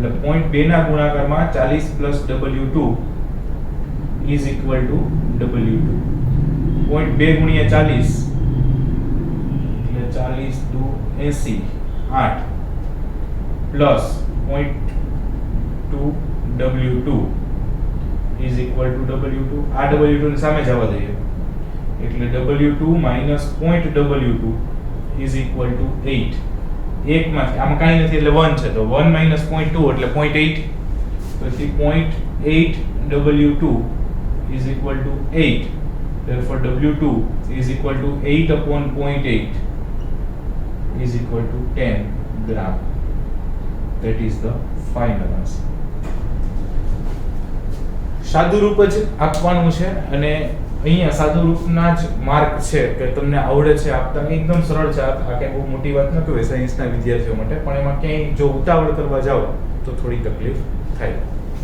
એટલે 0.2 ના ગુણાકારમાં 40 + W2 is equal to W2. 0.2 ગુણ્યા 40 એટલે 40 દુ 80 8 plus 0.2 W2 is equal to W2. આ W2 ની સામે જવા દઈએ એટલે W2 minus 0.W2 is equal to 8. એક માં આમાં કાંઈ નથી એટલે 1 છે તો 1 માઈનસ 0.2 એટલે 0.8. પછી 0.8 W2 is equal to 8. Therefore W2 is equal to 8 upon 0.8 is equal to 10 gram. That is the final answer. સાદુ રૂપ જ આપવાનું છે અને અહીંયા સાદુ રૂપના જ માર્ક છે કે તમને આવડે છે આપતા એકદમ સરળ છે. આ કંઈ બહુ મોટી વાત ન કહેવાય સાયન્સના વિદ્યાર્થીઓ માટે, પણ એમાં ક્યાંય જો ઉતાવળ કરવા જાઓ તો થોડી તકલીફ થાય.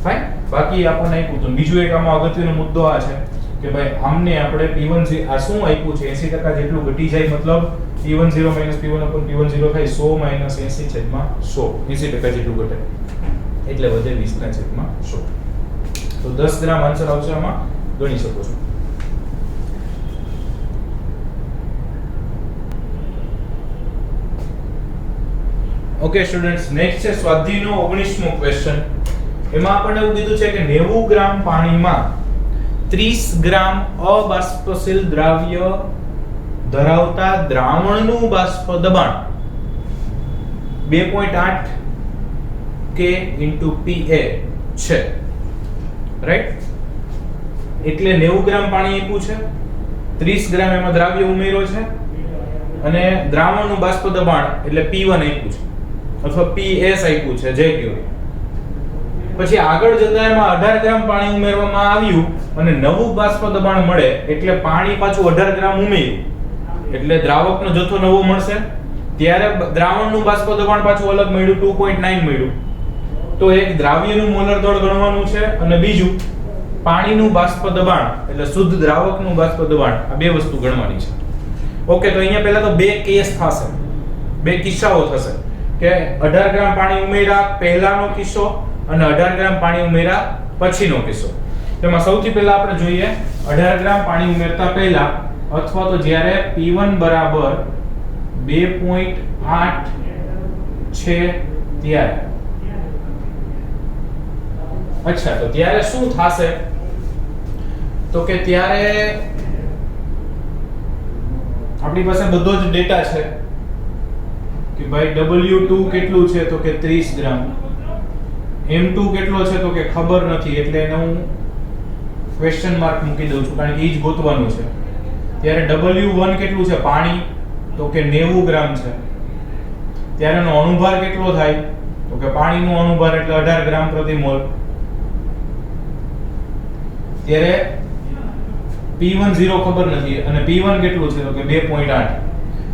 ફાઇન. બાકી આપણને આપ્યું તો બીજું એક આમાં અગત્યનો મુદ્દો આ છે કે ભાઈ આમને આપણે P10 આ શું આપ્યું છે 80% જેટલું ઘટી જાય, મતલબ P10 P1 P10 થાય 100 - 80/100 80% જેટલું ઘટે એટલે વધે 20/100. તો 10 ગ્રામ આન્સર આવશે આમાં, ગણી શકો છો. ઓકે સ્ટુડન્ટ્સ, નેક્સ્ટ છે સ્વાધ્યાયનો 19મો ક્વેશ્ચન. એમાં આપણને એવું કીધું છે કે 90 ગ્રામ પાણીમાં 30 ગ્રામ અબાષ્પશીલ દ્રાવ્ય ધરાવતા દ્રાવણનું બાષ્પ દબાણ 2.8 K × PA છે. રાઈટ? એટલે 90 ગ્રામ પાણી આપ્યું છે, 30 ગ્રામ એમાં દ્રાવ્ય ઉમેર્યો છે અને દ્રાવણનું બાષ્પ દબાણ એટલે P1 આપ્યું છે અથવા PS આપ્યું છે જે કયો. પછી આગળ જતા એમાં 18 ગ્રામ પાણી ઉમેરવામાં આવ્યું અને નવું બાષ્પ દબાણ મળે એટલે પાણી પાછું 18 ગ્રામ ઉમેર્યું એટલે દ્રાવકનો જથ્થો નવો મળશે. ત્યારે દ્રાવણનું બાષ્પ દબાણ પાછું અલગ મળ્યું 2.9 મળ્યું. તો એક દ્રાવ્યનું મોલર દળ ગણવાનું છે અને બીજું પાણીનું બાષ્પ દબાણ એટલે શુદ્ધ દ્રાવકનું બાષ્પ દબાણ, આ બે વસ્તુ ગણવાની છે. ઓકે, તો અહીંયા પહેલા તો બે કેસ થશે, બે કિસ્સાઓ થશે કે 18 ગ્રામ પાણી ઉમેર્યા પહેલાનો કિસ્સો અને 18 ગ્રામ પાણી ઉમેર્યા પછીનો કિસ્સો. તેમાં સૌથી પહેલા આપણે જોઈએ 18 ગ્રામ પાણી ઉમેરતા પહેલા અથવા તો જ્યારે P1 બરાબર 2.8 છે ત્યારે. અચ્છા, તો ત્યારે શું થશે તો કે ત્યારે આપણી પાસે બધો જ ડેટા છે કે ભાઈ W2 કેટલું છે તો કે 30 ગ્રામ, M2 કેટલો છે તો કે ખબર નથી એટલે એને હું ક્વેશ્ચન માર્ક મૂકી દઉં છું કારણ કે એ જ ગોતવાનું છે. ત્યારે W1 કેટલું છે પાણી તો કે 90 ગ્રામ છે. ત્યારે એનો અણુભાર કેટલો થાય તો કે પાણીનો અણુભાર એટલે 18 ગ્રામ પ્રતિ મોલ. ત્યારે P1 0 ખબર નથી અને P1 કેટલું છે તો કે 2.8.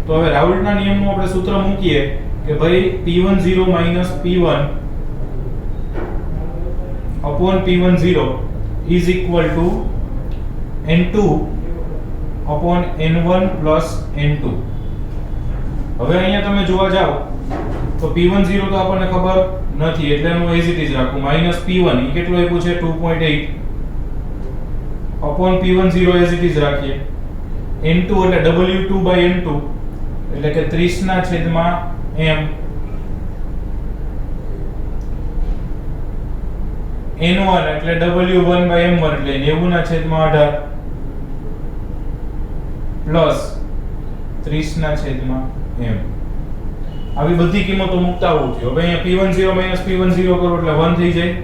તો હવે રાઉલ્ટના નિયમનું આપણે સૂત્ર મૂકીએ કે ભાઈ P10 P1 upon P10 is equal to N2 upon N1 plus N2. હવે અહીંયા તમે જોવા જાઓ તો P10 તો આપણને ખબર નથી એટલે એનું એઝ ઇટ ઇઝ રાખું -P1 એ કેટલું આપ્યું છે 2.8 upon P10 as it is રાખીએ. N2 એટલે W2/M2 એટલે કે 30 ના છેદમાં M, N1 એટલે W1/M1 એટલે 90 ના છેદમાં 18 પ્લસ 30 ના છેદમાં M. આવી બધી કિંમતો મૂકતા આવું થયું. હવે અહીંયા P10 કરો એટલે 1 થઈ જાય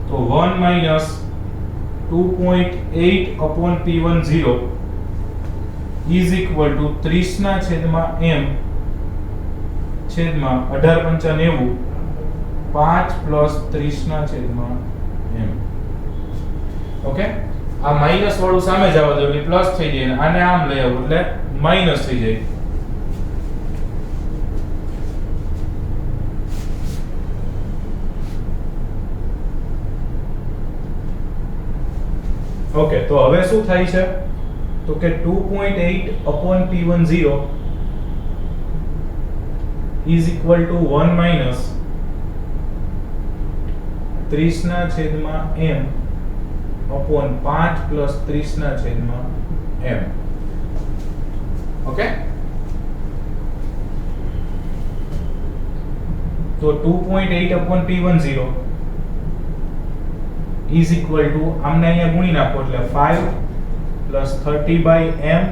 તો 1 2.8 upon P10 is equal to 30 ના છેદમાં M છેદમાં 18 × 90 5 પ્લસ 30 ના છેદમાં M. ઓકે, આ માઈનસ વાળું સામે જવા દો એટલે પ્લસ થઈ જાય અને આને આમ લઈ આવો એટલે માઈનસ થઈ જાય. ઓકે, તો હવે શું થાય છે તો કે 2.8 upon P10 is equal to 1 minus 30 ના છેદમાં m upon 5 plus 30 ના છેદમાં m. ઓકે, તો 2.8 upon p10 is equal to, આમને અહીંયા ગુણી નાખો એટલે 5 plus 30 by m,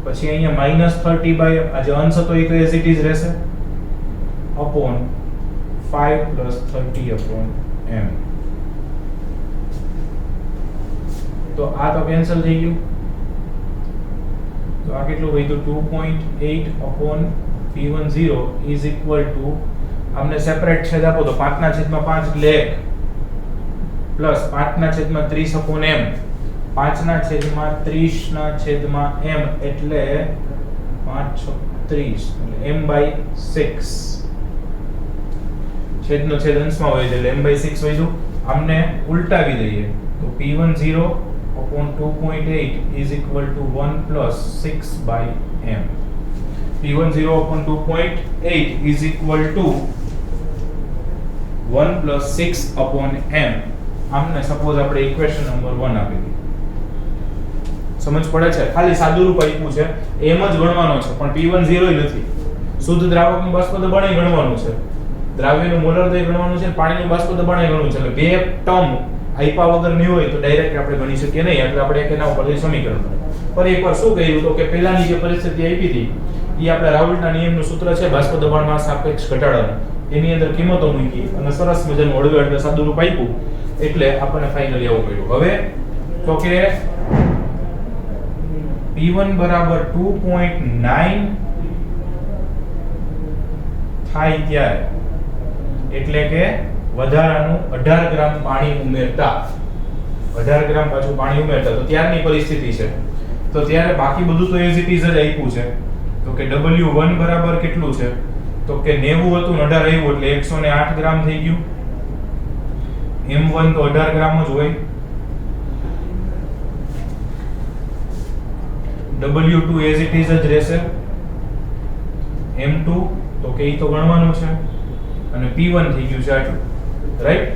પછી અહીંયા minus 30 by, આ જે અંશ હતો એ તો as it is રહેશે, upon 5 plus 30 upon m. તો આ તો કેન્સલ થઈ ગયું, તો આ કેટલું વધ્યું? 2.8 upon p10 is equal to, આમને સેપરેટ છેદ આપો તો 5 ના છેદમાં 5 એટલે 1 પ્લસ 5 ના છેદમાં 30 upon m, 5 ના છેદમાં 30 ના છેદમાં m એટલે 5 30 એટલે m by 6, છેદનો છેદ અંશમાં હોય એટલે m by 6 વધ્યું. આમને ઉલટાવી દઈએ તો p10 upon 2.8 is equal to 1 plus 6 by m. p10 upon 2.8 is equal to 1 plus 6 upon m. આમને સપોઝ આપણે ઇક્વેશન નંબર 1 આપી દીધી. સમજ પડે છે? ખાલી સાદું રૂપ આપ્યું છે, એમ જ ગણવાનો છે, પણ p10 નથી. શુદ્ધ દ્રાવકનું બાષ્પ દબાણ ગણવાનું છે, દ્રાવ્યનું મોલર દળ ગણવાનું છે, પાણીનું બાષ્પ દબાણ ગણવાનું છે. એટલે બે ટર્મ આપ્યા વગર નહીં હોય તો ડાયરેક્ટ આપણે ગણી શકીએ નહીં, એટલે આપણે એક એના ઉપરથી સમીકરણ કરીએ. પર એકવાર શું કહ્યું તો કે પહેલાની જે પરિસ્થિતિ આપી હતી એ આપણે રાઉલ્ટના નિયમનું સૂત્ર છે બાષ્પ દબાણમાં સાપેક્ષ ઘટાડાનું, એની અંદર કિંમતો મૂકી અને સરસ મજાનું હળવે હળવે સાદું રૂપ આપ્યું, એટલે આપણને ફાઇનલી આવું મળ્યું. હવે તો કે p1 બરાબર 2.9 થાય ત્યારે, એટલે કે વધારાનું 18 ગ્રામ પાણી ઉમેરતા, 18 ગ્રામ પાછું પાણી ઉમેરતા, તો ત્યારની પરિસ્થિતિ છે. તો ત્યારે બાકી બધું તો એઝ ઇટ ઇઝ જ આપ્યું છે. તો કે W1 બરાબર કેટલું છે? તો કે 90 હતું ને 18 આવ્યું એટલે 108 ગ્રામ થઈ ગયું. M1 તો 18 ગ્રામ જ હોય. W2 એઝ ઇટ ઇઝ જ રહેશે. M2 તો કે ઈ તો ગણવાનું છે, અને P1 થઈ ગયું છે આટલું, રાઈટ?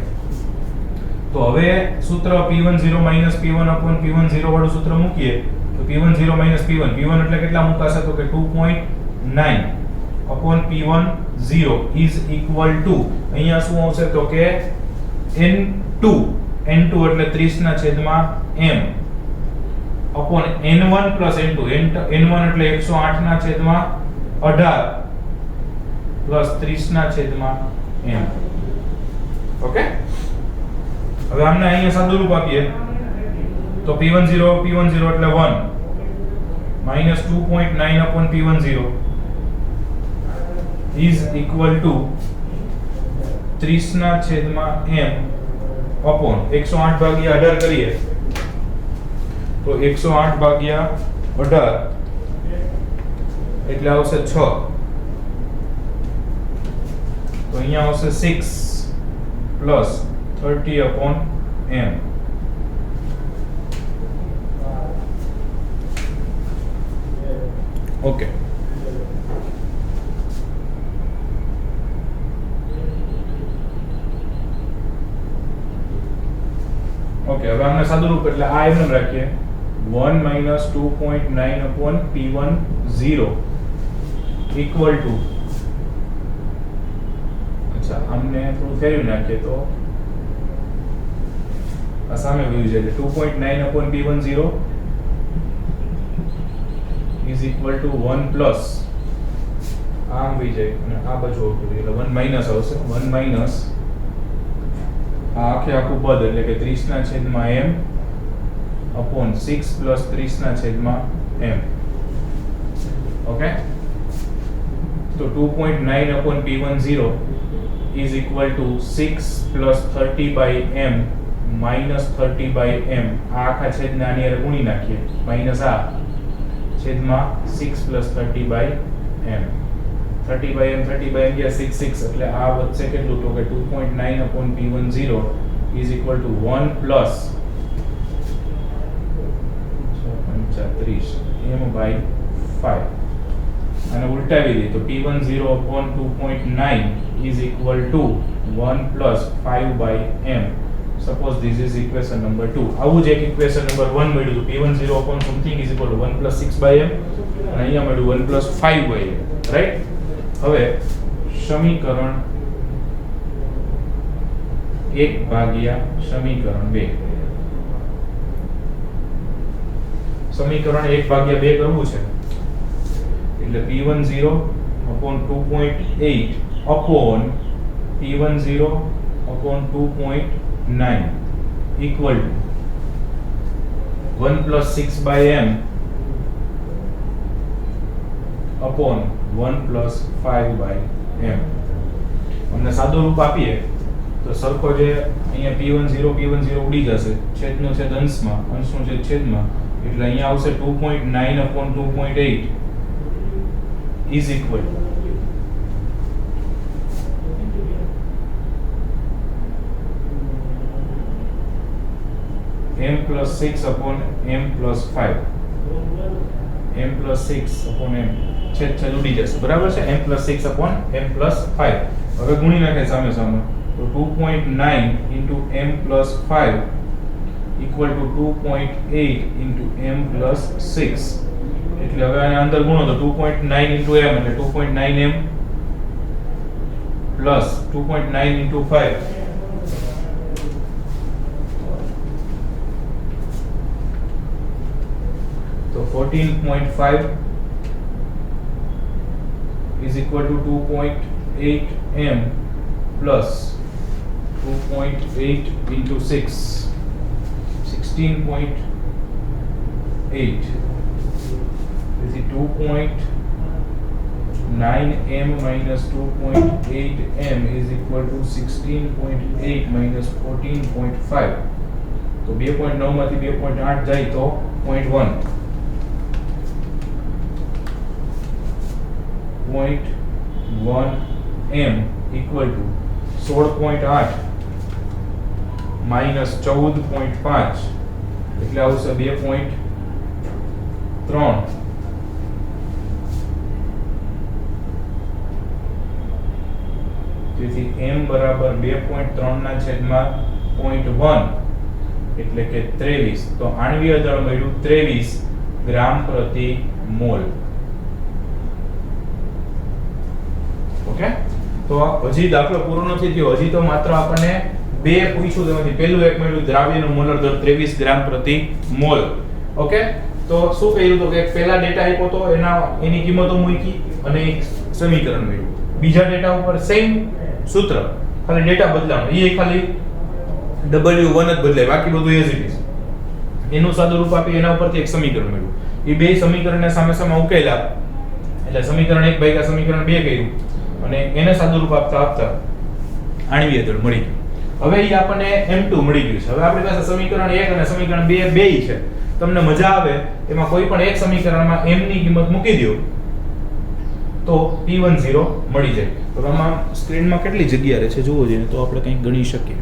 તો હવે સૂત્ર P10 P1 upon P10 વાળું સૂત્ર મૂકીએ તો P10 P1, P1 એટલે કેટલા મુકાશે? તો કે 2.9 upon P10 is equal to, અહીંયા શું આવશે? તો કે N2 એટલે 30 ના છેદમાં m upon N1 plus N2, N1 એટલે 108 ના છેદમાં 18 પ્લસ 30 ના છેદમાં m. ઓકે, હવે આમને અહીંયા સાદું રૂપ આપીએ તો P10 એટલે 1 minus 2.9 upon P10 is equal to 30 ના છેદમાં m upon 108 ભાગ્યા 18 કરીએ તો 108 ભાગ્યા 18 એટલે આવશે 6, તો અહીંયા આવશે 6 plus 30 upon m. Okay, okay, હવે આમને સાદું રૂપ એટલે આ એમ રાખીએ 1 minus 2.9 upon P10 equal to, અચ્છા આમને થોડું ફેરવી નાખીએ તો આ સામે વ્યૂ છે એટલે 2.9 upon P10 is equal to 1 plus આમ આવી જાય અને આ બાજુ આવતું એટલે 1 minus આવશે, 1 minus આ આખું પદ એટલે કે 30 ના છેદમાં m upon 6 plus 30 ના છેદમાં m. ઓકે, તો 2.9 upon P10 is equal to 6 plus 30 by m minus 30 by m. આ આખા છેદને આની હારે ગુણી નાખીએ, માઈનસ આ છેદમાં 6 plus 30 by m. 30 by m ગયા 6 એટલે આ વધશે કેટલું? તો કે 2.9 upon P10 is equal to 1 plus 35 m by 5. અને ઉલટાવી દઈએ તો P10 upon 2.9 is equal to 1 plus 5 by m. Suppose this is equation number 2. આવું જ એક equation number 1 મળ્યું હતું. P10 upon something is equal to 1 plus 6 by m. અને અહીંયા મળ્યું 1 plus 5 by m. રાઈટ? હવે સમીકરણ 1 ભાગ્યા સમીકરણ 2. સમીકરણ 1 ભાગ્યા 2 કરવું છે. એટલે P10 upon 2.8 upon P10 upon 2.9 equal to 1 plus 6 by m upon 1 plus 5 by m. અમને સાદું રૂપ આપીએ તો સરખો જે અહીંયા P10 ઉડી જશે, છેદનો છેદ અંશમાં, અંશનો છેદ છેદમાં, એટલે અહીંયા આવશે 2.9 upon 2.8 is equal to m plus 6 upon m plus 5. m plus 6 upon m છેદ છેદ ઉડી જશે, બરાબર છે? m plus 6 upon m plus 5. હવે ગુણી નાખે સામે સામે, તો 2.9 into m plus 5 equal to 2.8 into m plus 6. એટલે હવે આને અંદર ગુણો તો 2.9 into m એટલે 2.9m plus 2.9 into 5 તો 14.5 is equal to 2.8m plus 2.8 into 6 16.8 is 2.9m minus 2.8m is equal to 16.8 minus 14.5. તો 2.9 માંથી 2.8 જાય તો 0.1 0.1m equal to 16.8 minus 14.5 એટલે આવશે 2.3. તેથી m બરાબર 2.3 ના છેદમાં 0.1 એટલે કે 23. તો આણ્વીય દળ મળ્યું 23 ગ્રામ પ્રતિ મોલ. ઓકે, તો હજી દાખલો પૂરો નથી થયો, હજી તો માત્ર આપણને બે પૂછ્યું તેમાંથી પહેલું એક મળ્યું દ્રાવ્યનો મોલર દર 23 ગ્રામ પ્રતિ મોલ. ઓકે, તો શું કહ્યું તો કે પહેલા ડેટા આપ્યો તો એની કિંમતો મૂકી અને એક સમીકરણ મળ્યું. બીજા ડેટા ઉપર સેમ સૂત્ર, ખાલી ડેટા બદલાવાનો, એ ખાલી W1 જ બદલાય, બાકી બધું એઝ ઇટ ઇઝ. એનું સાદું રૂપ આપી એના ઉપરથી એક સમીકરણ મળ્યું. એ બે સમીકરણને સામે સામે ઉકેલા એટલે સમીકરણ 1 ભાગ્યા સમીકરણ 2 કર્યું અને એને સાદું રૂપ આપતા આપતા આણ્વીય દળ મળી ગયું. હવે એ આપણને m2 મળી ગયું છે. હવે આપણી પાસે સમીકરણ 1 અને સમીકરણ 2 બેય છે. તમને મજા આવે એમાં કોઈ પણ એક સમીકરણમાં m ની કિંમત મૂકી દો તો P10 મળી જાય. તો આમાં સ્ક્રીનમાં કેટલી જગ્યા રહે છે જોવો જોઈએ, તો આપણે કંઈક ગણી શકીએ.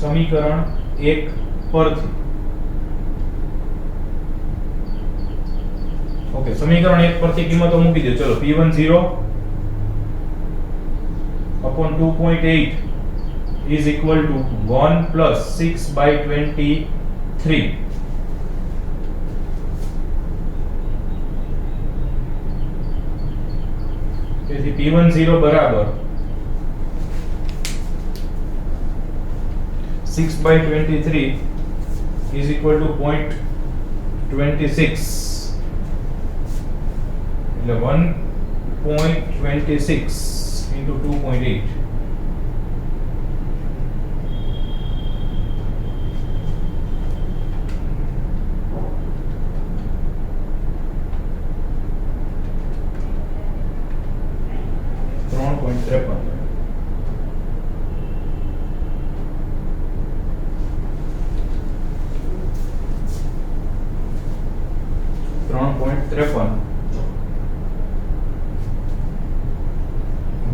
સમીકરણ 1 પરથી, ઓકે, સમીકરણ 1 પરથી કિંમતો મૂકી દો. ચલો, P10 upon 2.8 is equal to 1 plus 6 by 23. તેથી P10 બરાબર 6 by 23 is equal to 0.26 એટલે 1.26 into 2.8.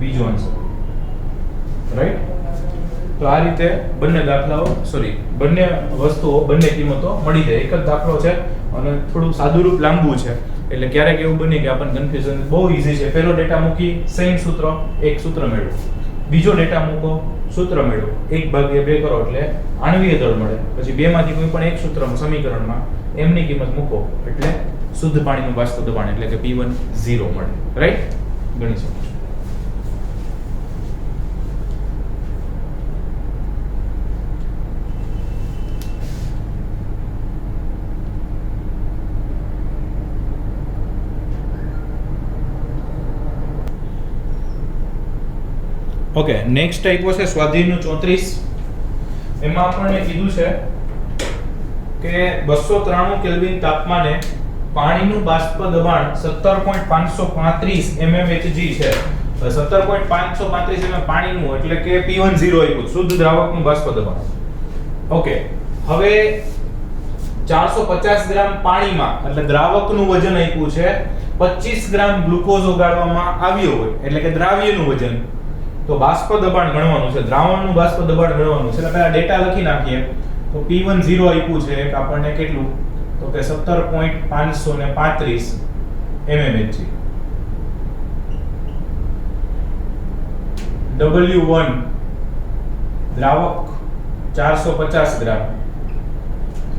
બીજો આન્સર, રાઈટ? તો આ રીતે બંને દાખલાઓ, બંને વસ્તુઓ, બંને કિંમતો મળી જાય. એક જ દાખલો છે અને થોડું સાદું રૂપ લાંબુ છે, એટલે ક્યારેક એવું બને કે આપણને કન્ફ્યુઝન બહુ ઈઝી છે. પહેલો ડેટા મૂકી સેમ સૂત્ર, એક સૂત્ર મેળવો. બીજો ડેટા મૂકો, સૂત્ર મેળવો. 1/2 કરો એટલે આણ્વીય દળ મળે. પછી બેમાંથી કોઈ પણ એક સૂત્રમાં સમીકરણમાં m ની કિંમત મૂકો એટલે શુદ્ધ પાણીનું બાષ્પ દબાણ એટલે કે P1 0 મળે. રાઈટ? ગણી શકો છો. ઓકે, નેક્સ્ટ આપ્યો છે સ્વાધ્યાયનું 34. એમાં આપણને કીધું છે કે 293 કેલ્વિન તાપમાને પાણીનું બાષ્પ દબાણ 17.535 mmHg છે. 17.535 mm પાણીનું એટલે કે P1 0 આપ્યું, શુદ્ધ દ્રાવકનું બાષ્પ દબાણ. ઓકે, હવે 450 ગ્રામ પાણીમાં એટલે દ્રાવકનું વજન આપ્યું છે 25 ગ્રામ ગ્લુકોઝ ઓગાળવામાં આવ્યો હોય એટલે કે દ્રાવ્યનું વજન. તો બાષ્પ દબાણ ગણવાનું છે, દ્રાવણનું બાષ્પ દબાણ ગણવાનું છે. એટલે પહેલા ડેટા લખી નાખીએ. તો P1 0 આપ્યું છે આપણને કેટલું? તો કે 17.535 mmHg. W1 દ્રાવક 450 ગ્રામ,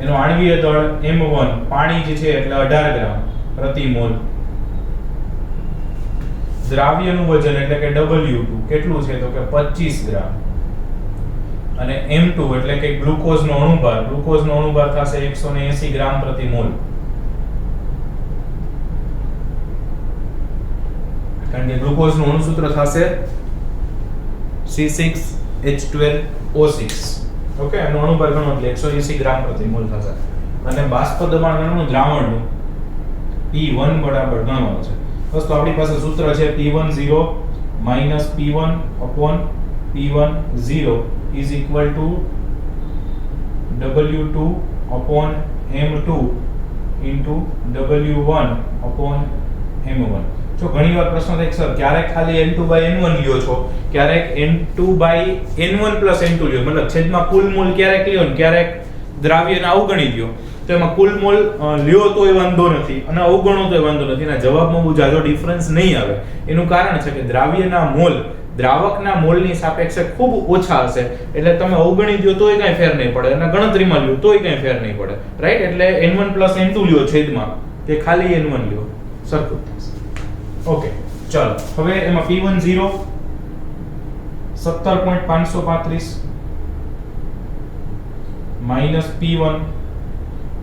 એનો આણ્વીય દળ M1, પાણી જે છે એટલે 18 ગ્રામ પ્રતિ મોલ. દ્રાવ્યનું વજન એટલે કે W2 કેટલું છે? તો કે 25 ગ્રામ. અને M2 એટલે કે ગ્લુકોઝનો અણુભાર, ગ્લુકોઝનો અણુભાર થશે 180 ગ્રામ પ્રતિ મોલ. કારણ કે ગ્લુકોઝનું અણુસૂત્ર થશે C6H12O6. ઓકે, એનો અણુભાર ગણો એટલે 180 ગ્રામ પ્રતિ મોલ થશે. અને બાષ્પ દબાણ ગણવાનું દ્રાવણનું P1 બરાબર ગણવાનું છે. બસ, તો આપણી પાસે સૂત્ર છે P1 0 minus P1 upon P1 0 is equal to W2 upon M2 into W1 upon M1. જો ઘણીવાર પ્રશ્ન થાય સર ક્યારેક ખાલી N2/N1 લ્યો છો, ક્યારેક N2/N1 plus N2 લ્યો, મતલબ છેદમાં કુલ મોલ ક્યારેક લ્યો ને ક્યારેક દ્રાવ્યને અવગણી લ્યો. તો એમાં કુલ મોલ લ્યો તોય વાંધો નથી અને અવગણો તોય વાંધો નથી. એના જવાબમાં બહુ જાજો ડિફરન્સ નહીં આવે. એનું કારણ છે કે દ્રાવ્યના મોલ દ્રાવકના મોલની સાપેક્ષે ખૂબ ઓછા હશે. એટલે તમે અવગણી દો તોય કાંઈ ફેર નહીં પડે અને ગણતરીમાં લ્યો તોય કાંઈ ફેર નહીં પડે. રાઈટ? એટલે N1 plus N2 લ્યો છેદમાં કે ખાલી N1 લ્યો, સરખું થશે. ઓકે, ચાલો હવે એમાં P1 0 17.535 minus P1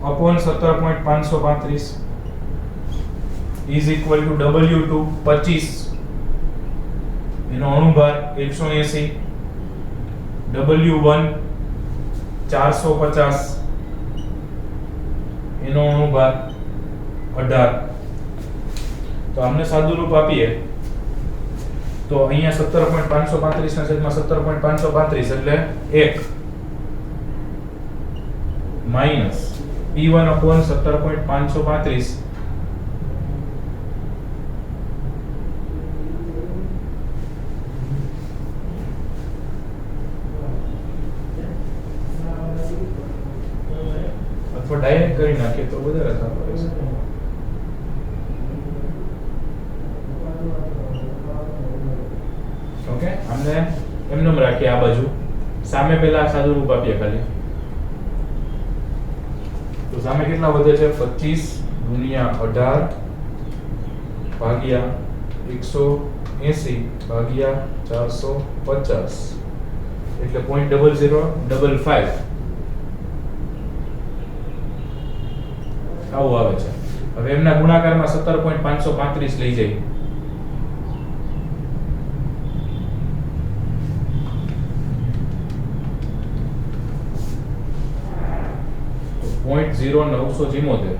upon 17.535 is equal to W2 25, એનો અણુભાર 180, W1 450, એનો અણુભાર 18. તો આમને સાદું રૂપ આપીએ તો અહીંયા 17.535 ના છેદમાં 17.535 એટલે 1 માઈનસ P1 upon 17.535 અથવા ડાયરેક્ટ કરી નાખીએ તો વધારે સારું રહેશે. ઓકે, આમને એમનેમ રાખીએ આ બાજુ. સામે પહેલા સાદું રૂપ આપીએ ખાલી. તો સામે કેટલા વધે છે? 25 ગુણ્યા 18 ભાગ્યા 180 ભાગ્યા 450 એટલે 0.0055 આવું આવે છે. હવે એમના ગુણાકારમાં 17.535 લઈ જઈએ. તો 0.0974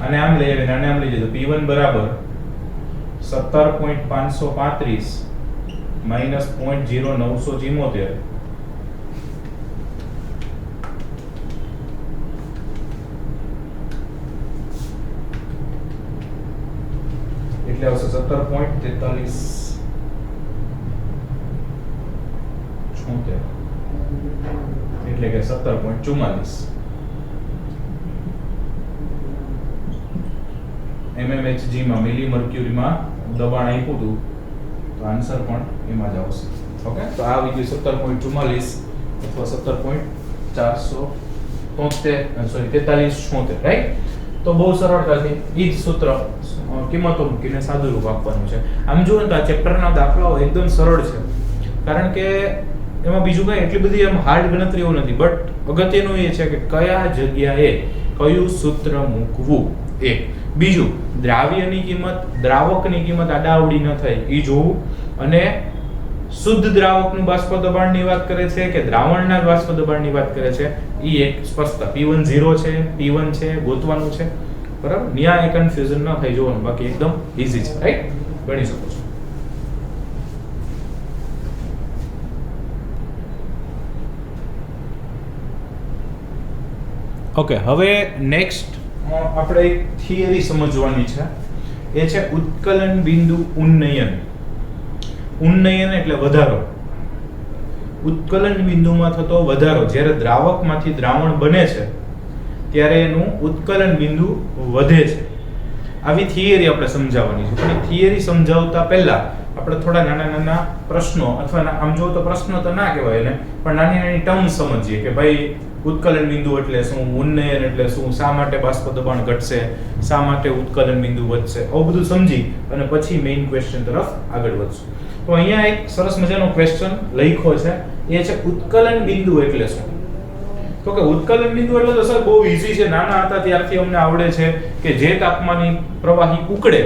અને આમ લઈ આવીને આને આમ લઈ જઈએ તો P1 બરાબર 17.535 માઈનસ 0.0974 એટલે આવશે 17.43 76 એટલે કે 17.44 mmHg માં મિલી મર્ક્યુરીમાં દબાણ આપ્યું હતું તો આન્સર પણ એમાં જ આવશે. ઓકે, તો આ આવી ગયું 17.44 અથવા 17.473 રાઈટ. તો બહુ સરળતાથી ઈ જ સૂત્ર કિંમતો મૂકીને સાદું રૂપ આપવાનું છે. આમ જુઓ ને તો આ ચેપ્ટરના દાખલાઓ એકદમ સરળ છે, કારણ કે એમાં બીજું કઈ એટલી બધી એમ હાર્ડ ગણતરીઓ નથી. બટ અગત્યનું એ છે કે કયા જગ્યાએ કયું સૂત્ર મૂકવું. એક બીજું, દ્રાવ્યની કિંમત દ્રાવકની કિંમત આડાઅવળી ન થાય એ જોવું, અને શુદ્ધ દ્રાવકનું બાષ્પ દબાણની વાત કરે છે કે દ્રાવણના બાષ્પ દબાણની વાત કરે છે, એ એક સ્પષ્ટતા P1 0 છે P1 છે ગોતવાનું છે. બરાબર, ન્યા એ કન્ફ્યુઝન ન થઈ જવાનું, બાકી એકદમ ઈઝી છે રાઈટ, ગણી શકો છો. ઓકે, હવે નેક્સ્ટ આપણે એક થિયરી સમજવાની છે, એ છે ઉત્કલન બિંદુ ઉન્નયન. ઉન્નયન એટલે વધારો. ઉત્કલન બિંદુમાં થતો વધારો, જ્યારે દ્રાવકમાંથી દ્રાવણ બને છે ત્યારે એનું ઉત્કલન બિંદુ વધે છે. આવી થિયરી આપણે સમજાવવાની છે. પણ થિયરી સમજાવતા પહેલા આપણે થોડા નાના નાના પ્રશ્નો, અથવા આમ જો તો પ્રશ્નો તો ના કહેવાય એને, પણ નાની નાની ટર્મ સમજીએ કે ભાઈ ઉત્કલન બિંદુ એટલે શું, ઉન્નયન એટલે શું, શા માટે બાષ્પ દબાણ ઘટશે, શા માટે ઉત્કલન બિંદુ વધશે, આવું બધું સમજી અને પછી મેઇન ક્વેશ્ચન તરફ આગળ વધશું. તો અહીંયા એક સરસ મજાનો ક્વેશ્ચન લખ્યો છે, એ છે ઉત્કલન બિંદુ એટલે શું. તો કે ઉત્કલન બિંદુ એટલે તો સર બહુ ઈઝી છે, નાના હતા ત્યારથી અમને આવડે છે કે જે તાપમાને પ્રવાહી ઉકળે,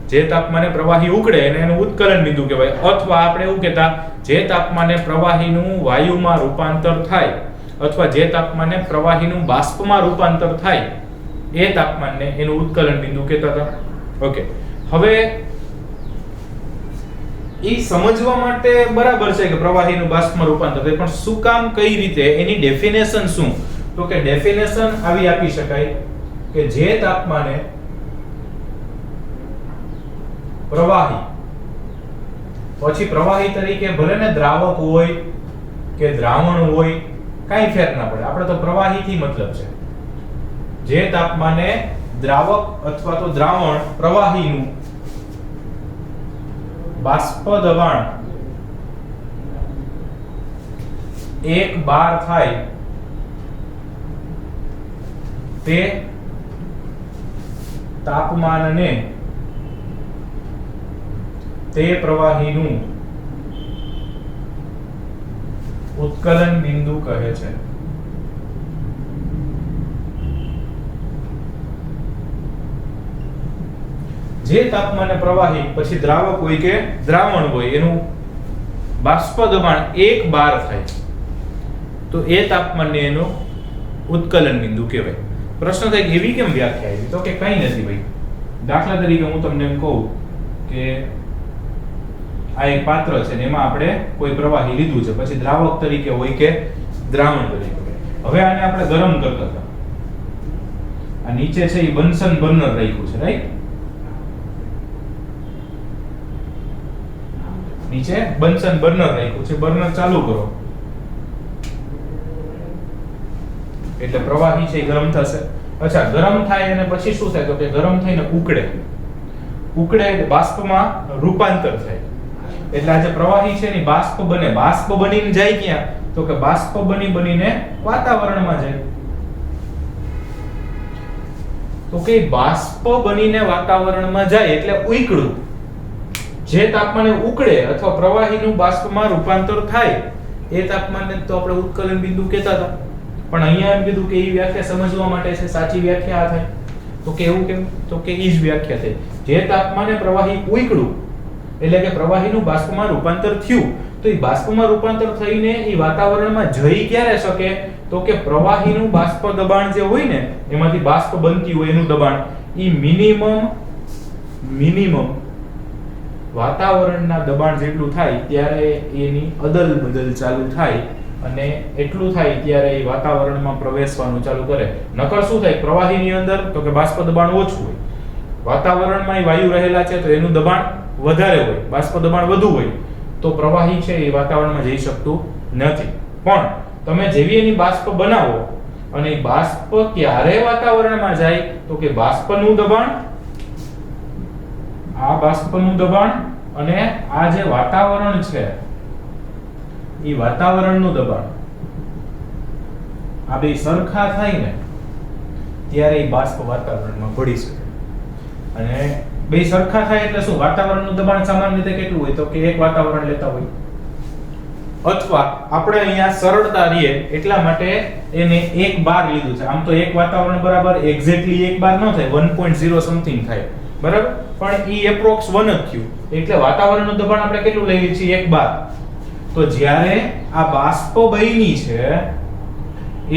જે તાપમાને પ્રવાહી ઉકળે એને એનું ઉત્કલન બિંદુ કહેવાય. અથવા આપણે એવું કહેતા, જે તાપમાને પ્રવાહીનું વાયુમાં રૂપાંતર થાય અથવા જે તાપમાને પ્રવાહીનું બાષ્પમાં રૂપાંતર થાય એ તાપમાનને એનું ઉત્કલન બિંદુ કહેતા હતા. ઓકે, હવે એ સમજવા માટે બરાબર છે કે પ્રવાહીનું બાષ્પમાં રૂપાંતર થાય, પણ શું કામ, કઈ રીતે, એની ડેફિનેશન શું? તો કે ડેફિનેશન આવી આપી શકાય કે જે તાપમાને પ્રવાહી, પછી પ્રવાહી તરીકે ભલે ને દ્રાવક હોય કે દ્રાવણ હોય, કાઈ ફેર ના પડે, આપણે તો પ્રવાહી થી મતલબ છે. જે તાપમાને દ્રાવક અથવા તો દ્રાવણ પ્રવાહીનું બાષ્પ દબાણ 1 બાર થાય તે તાપમાનને તે પ્રવાહીનું ઉત્કલન બિંદુ કહે છે. જે તાપમાને પ્રવાહી, પછી દ્રાવક હોય કે દ્રાવણ હોય, એનું બાષ્પ દબાણ 1 બાર થાય તો એ તાપમાનને એનું ઉત્કલન બિંદુ કહેવાય. પ્રશ્ન થાય કે એવી કેમ વ્યાખ્યા આવી? તો કે કંઈ નથી ભાઈ. દાખલા તરીકે હું તમને એમ કહું કે આ એક પાત્ર છે ને એમાં આપણે કોઈ પ્રવાહી લીધું છે, પછી દ્રાવક તરીકે હોય કે દ્રાવણ તરીકે હોય. હવે આને આપણે ગરમ કરતા હતા, આ નીચે છે એ બન્સન બર્નર રાખ્યું છે રાઈટ, નીચે બન્સન બર્નર રાખ્યું છે. બર્નર ચાલુ કરો એટલે પ્રવાહી છે એ ગરમ થશે. અચ્છા, ગરમ થાય અને પછી શું થાય? તો કે ગરમ થઈને ઉકળે, ઉકળે એટલે બાષ્પમાં રૂપાંતર થાય. એટલે આ જે પ્રવાહી છે ને બાષ્પ બને, બાષ્પ બનીને જાય ક્યાં? તો કે બાષ્પ બનીને વાતાવરણમાં જાય. તો કે બાષ્પ બનીને વાતાવરણમાં જાય એટલે ઉકળું. જે તાપમાને ઉકળે અથવા પ્રવાહીનું બાષ્પમાં રૂપાંતર થાય એ તાપમાનને તો આપણે ઉત્કલન બિંદુ કહેતા હતા. પણ અહીંયા એમ કીધું કે એ વ્યાખ્યા સમજવા માટે છે, સાચી વ્યાખ્યા આ થાય. તો કે એવું કેમ? તો કે ઈ જ વ્યાખ્યા થઈ. જે તાપમાને પ્રવાહી ઉકળું એટલે કે પ્રવાહીનું બાષ્પમાં રૂપાંતર થયું, તો એ બાષ્પમાં રૂપાંતર થઈને એ વાતાવરણમાં જઈ ક્યારે શકે? તો કે પ્રવાહીનું બાષ્પ દબાણ જે હોય ને, એમાંથી બાષ્પ બનતી હોય એનું દબાણ, એ મિનિમમ વાતાવરણના દબાણ જેટલું થાય ત્યારે એની અદલ બદલ ચાલુ થાય, અને એટલું થાય ત્યારે એ વાતાવરણમાં પ્રવેશવાનું ચાલુ કરે. નકર શું થાય? પ્રવાહીની અંદર તો કે બાષ્પ દબાણ ઓછું હોય, વાતાવરણમાં એ વાયુ રહેલા છે તો એનું દબાણ વધારે હોય, બાષ્પ દબાણ વધુ હોય, તો પ્રવાહી છે એ વાતાવરણમાં જઈ શકતું નથી. પણ તમે જેવી એની બાષ્પ બનાવો અને એ બાષ્પ ક્યારે વાતાવરણમાં જાય તો કે બાષ્પનું દબાણ, આ બાષ્પનું દબાણ અને આ જે વાતાવરણ છે એ વાતાવરણનું દબાણ આ બે સરખા થાય ને ત્યારે એ બાષ્પ વાતાવરણમાં ભળી શકે. અને બે સરખા થાય એટલે શું? વાતાવરણનું દબાણ સામાન્ય રીતે કેટલું હોય તો કે એક વાતાવરણ લેતા હોય, અથવા આપણે અહીંયા સરળતા રહીએ એટલા માટે એને 1 બાર લીધું છે. આમ તો એક વાતાવરણ બરાબર એક્ઝેક્ટલી 1 બાર ન થાય, 1.0 સમથિંગ થાય, બરાબર, પણ ઈ એપ્રોક્સ 1 જ થયું. એટલે વાતાવરણનું દબાણ આપણે કેટલું લઈએ છીએ? 1 બાર. તો જ્યારે આ બાષ્પ બની છે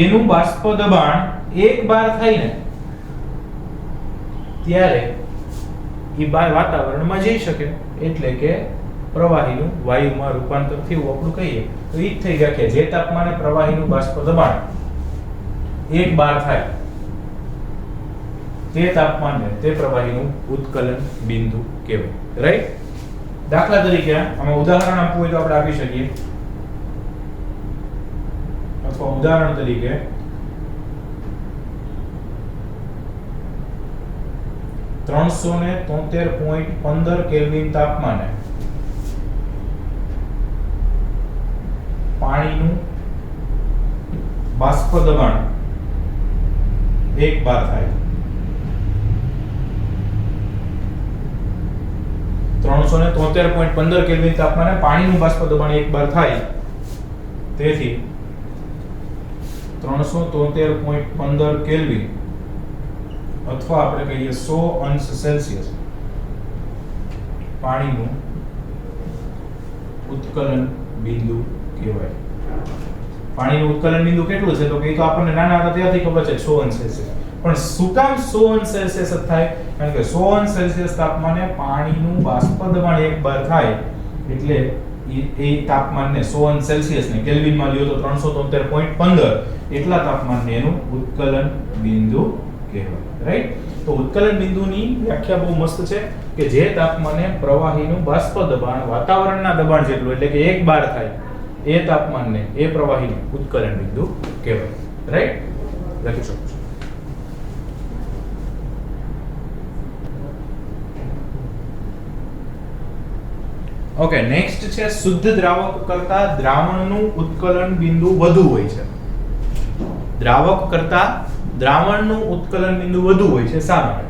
એનું બાષ્પ દબાણ 1 બાર થાય ને ત્યારે ઈ બાર વાતાવરણમાં જઈ શકે, એટલે કે પ્રવાહીનું વાયુમાં રૂપાંતર થયું આપણું કહીએ તો ઈ જ થઈ ગયા કે જે તાપમાને પ્રવાહીનું બાષ્પ દબાણ 1 બાર થાય તે તાપમાને તે પ્રવાહીનું ઉત્કલન બિંદુ કહેવાય. રાઈટ? દાખલા તરીકે આમાં ઉદાહરણ આપવું હોય તો આપણે આપી શકીએ, અથવા ઉદાહરણ તરીકે 373.15 કેલ્વિન તાપમાને પાણીનું બાષ્પ દબાણ 1 બાર થાય. 373.15 કેલ્વિન તાપમાને પાણીનું બાષ્પ દબાણ 1 બાર થાય. તેથી 373.15 કેલ્વિન અથવા આપણે કહીએ 100 અંશ સેલ્સિયસ પાણીનું ઉત્કલન બિંદુ કહેવાય. પાણીનું ઉત્કલન બિંદુ કેટલું છે તો કે તો આપણને નાના હતા ત્યારથી ખબર છે 100 અંશ સેલ્સિયસ. પણ શું કામ 100 અંશ સેલ્સિયસ જ થાય? કારણ કે 100 અંશ સેલ્સિયસ તાપમાને પાણીનું બાષ્પ દબાણ 1 બાર થાય એટલે એ તાપમાનને 100 અંશ સેલ્સિયસ ને કેલ્વિનમાં લ્યો તો 373.15 એટલા તાપમાનને એનું ઉત્કલન બિંદુ કહેવાય. રાઈટ? તો ઉત્કલન બિંદુની વ્યાખ્યા બહુ મસ્ત છે કે જે તાપમાને પ્રવાહીનું બાષ્પ દબાણ વાતાવરણના દબાણ જેટલું એટલે કે 1 બાર થાય એ તાપમાનને એ પ્રવાહીનું ઉત્કલન બિંદુ કહેવાય. રાઈટ? લખી શકો છો. ઓકે, નેક્સ્ટ છે શુદ્ધ દ્રાવક કરતા દ્રાવણનું ઉત્કલન બિંદુ વધુ હોય છે. દ્રાવક કરતા દ્રાવણનું ઉત્કલન બિંદુ વધુ હોય છે. શા માટે?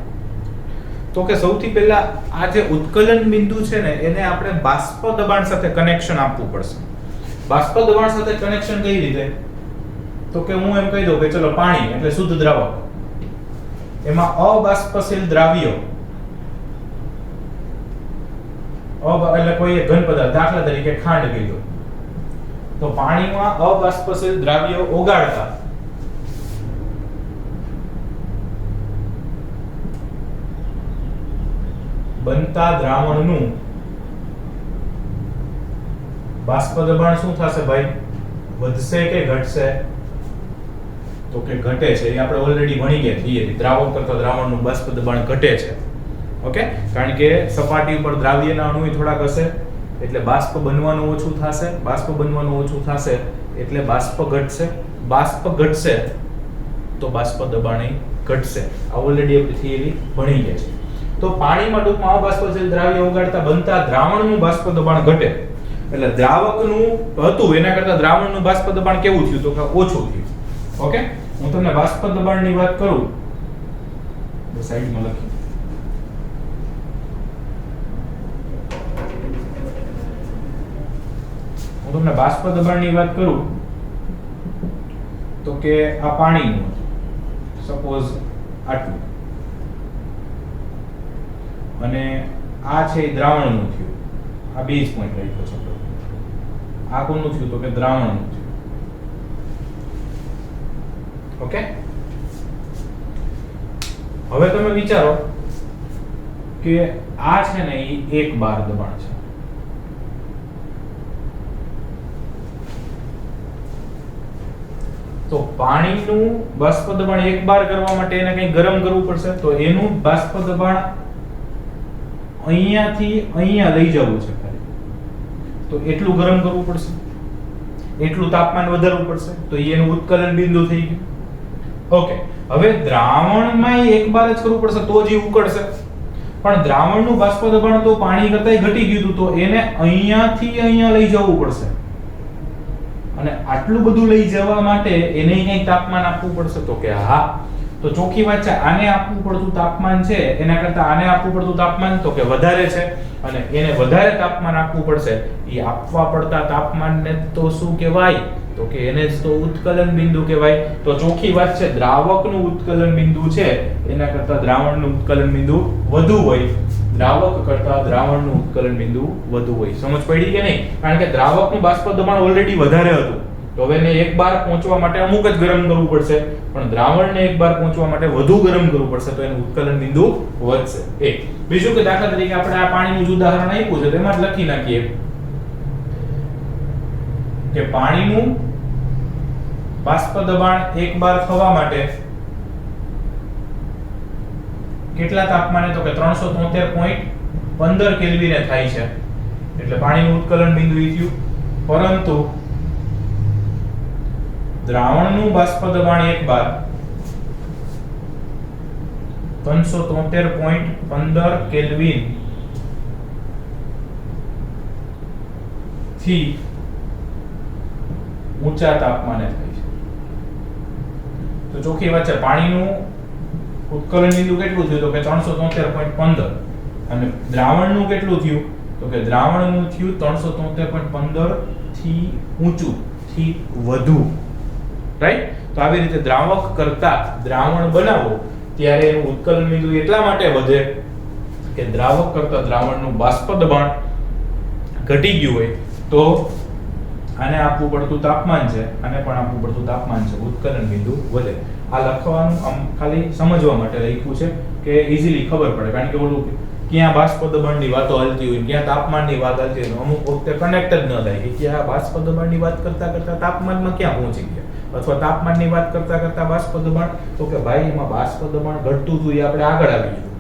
તો કે સૌથી પહેલા આ જે ઉત્કલન બિંદુ છે ને એને આપણે બાષ્પ દબાણ સાથે કનેક્શન આપવું પડશે. બાષ્પ દબાણ સાથે કનેક્શન કઈ રીતે? તો કે હું એમ કહી દઉં કે ચલો પાણી એટલે શુદ્ધ દ્રાવક, એમાં અબાષ્પશીલ દ્રાવ્યો એટલે કોઈ એક ઘન પદાર્થ, દાખલા તરીકે ખાંડ કહી દો, તો પાણીમાં અબાષ્પશીલ દ્રાવ્યો ઓગાળતા બનતા દ્રાવણનું બાષ્પ દબાણ શું થશે ભાઈ? વધશે કે ઘટશે? તો કે ઘટે છે. એ આપણે ઓલરેડી ભણી ગયા થિયરી. દ્રાવક કરતા દ્રાવણનું બાષ્પ દબાણ ઘટે છે. ઓકે, કારણ કે સપાટી ઉપર દ્રાવ્યના અણુ થોડાક હશે એટલે બાષ્પ બનવાનું ઓછું થશે. બાષ્પ બનવાનું ઓછું થશે એટલે બાષ્પ ઘટશે. બાષ્પ ઘટશે તો બાષ્પ દબાણ ઘટશે. આ ઓલરેડી આપણી થિયરી ભણી ગયા છે. તો પાણીમાં ટૂંકમાં અબાષ્પશીલ દ્રાવ્ય ઓગાળતા બનતા દ્રાવણનું બાષ્પ દબાણ ઘટે એટલે દ્રાવકનું હતું એના કરતા દ્રાવણનું બાષ્પ દબાણ કેવું થયું? તો કે ઓછું થયું. ઓકે, હું તમને બાષ્પ દબાણની વાત કરું તો સાઈડમાં લખી, હું તમને બાષ્પ દબાણની વાત કરું તો કે આ પાણીનું સપોઝ આટલું અને આ છે દ્રાવણનું થયું. આ બેઝ પોઈન્ટ રાખ્યો છે. આ કોનું થયું? તો કે દ્રાવણનું થયું. ઓકે, હવે તમે વિચારો કે આ છે ને એ 1 બાર દબાણ છે. તો પાણીનું બાષ્પ દબાણ 1 બાર કરવા માટે એને કંઈ ગરમ કરવું પડશે. તો એનું બાષ્પ દબાણ અહીંયાથી અહીંયા લઈ જવું છે ખાલી, તો એટલું ગરમ કરવું પડશે. એટલું તાપમાન વધારવું પડશે, તો એનું ઉત્કલન બિંદુ થઈ ગયું. ઓકે, હવે દ્રાવણમાં એક બાર જ કરવું પડશે તો જ એ ઉકળશે. પણ દ્રાવણનું બાષ્પ દબાણ તો પાણી કરતાંય ઘટી ગયું હતું, તો એને અહીંયાથી અહીંયા લઈ જવું પડશે. અને આટલું બધું લઈ જવા માટે એને કંઈ તાપમાન આપવું પડશે, તો કે હા. તો ચોખ્ખી વાત છે, આને આપવું પડતું તાપમાન છે એના કરતા આને આપવું પડતું તાપમાન તો કે વધારે છે, અને એને વધારે તાપમાન આપવું પડશે. એ આપવા પડતા તાપમાનને તો શું કહેવાય, તો કે એને જ તો ઉત્કલન બિંદુ કહેવાય. તો ચોખ્ખી વાત છે, દ્રાવકનું ઉત્કલન બિંદુ છે એના કરતા દ્રાવણનું ઉત્કલન બિંદુ વધુ હોય. દ્રાવક કરતા દ્રાવણનું ઉત્કલન બિંદુ વધુ હોય. સમજ પડી કે નહીં? કારણ કે દ્રાવકનું બાષ્પ દબાણ ઓલરેડી વધારે હતું, તો હવે એને એક બાર પહોંચવા માટે અમુક જ ગરમ કરવું પડશે, પણ દ્રાવણને એક બાર પહોંચવા માટે વધુ ગરમ કરવું પડશે, તો એનું ઉત્કલન બિંદુ વધશે. એક બીજું કે દાખલા તરીકે આપણે આ પાણીનું ઉદાહરણ આપ્યું છે, તેમાં જ લખી નાખીએ કે પાણીનું બાષ્પ દબાણ એક બાર થવા માટે કેટલા તાપમાને, તો કે 373.15 કેલ્વિને થાય છે. એટલે પાણીનું ઉત્કલન બિંદુ ઈ થયું. પરંતુ દ્રાવણનું બાષ્પ દબાણ એક બાર 373.15 કેલ્વિન થી ઊંચા તાપમાને થાય છે. તો ચોખ્ખી વાત છે, પાણીનું ઉત્કલન બિંદુ કેટલું થયું, તો કે 373.15, અને દ્રાવણનું કેટલું થયું, તો કે દ્રાવણનું થયું 373.15 થી ઊંચું થી વધુ. રાઈટ? તો આવી રીતે દ્રાવક કરતા દ્રાવણ બનાવો ત્યારે એનું ઉત્કલન બિંદુ એટલા માટે વધે કે દ્રાવક કરતા દ્રાવણનું બાષ્પ દબાણ ઘટી ગયું હોય, તો આને આપવું પડતું તાપમાન છે, આને પણ આપવું પડતું તાપમાન છે, ઉત્કલન બિંદુ વધે. આ લખવાનું આમ ખાલી સમજવા માટે લખ્યું છે કે ઈઝીલી ખબર પડે. કારણ કે ઓલું ક્યાં બાષ્પ દબાણની વાતો હાલતી હોય, ક્યાં તાપમાનની વાત હાલતી હોય, અમુક વખતે કનેક્ટ જ ન થાય કે ક્યાં બાષ્પ દબાણની વાત કરતા કરતા તાપમાનમાં ક્યાં પહોંચી ગયા, અથવા તાપમાનની વાત કરતા કરતા બાષ્પ દબાણ, તો કે ભાઈ એમાં બાષ્પ દબાણ ઘટતું હતું એ આપણે આગળ આવી ગયું,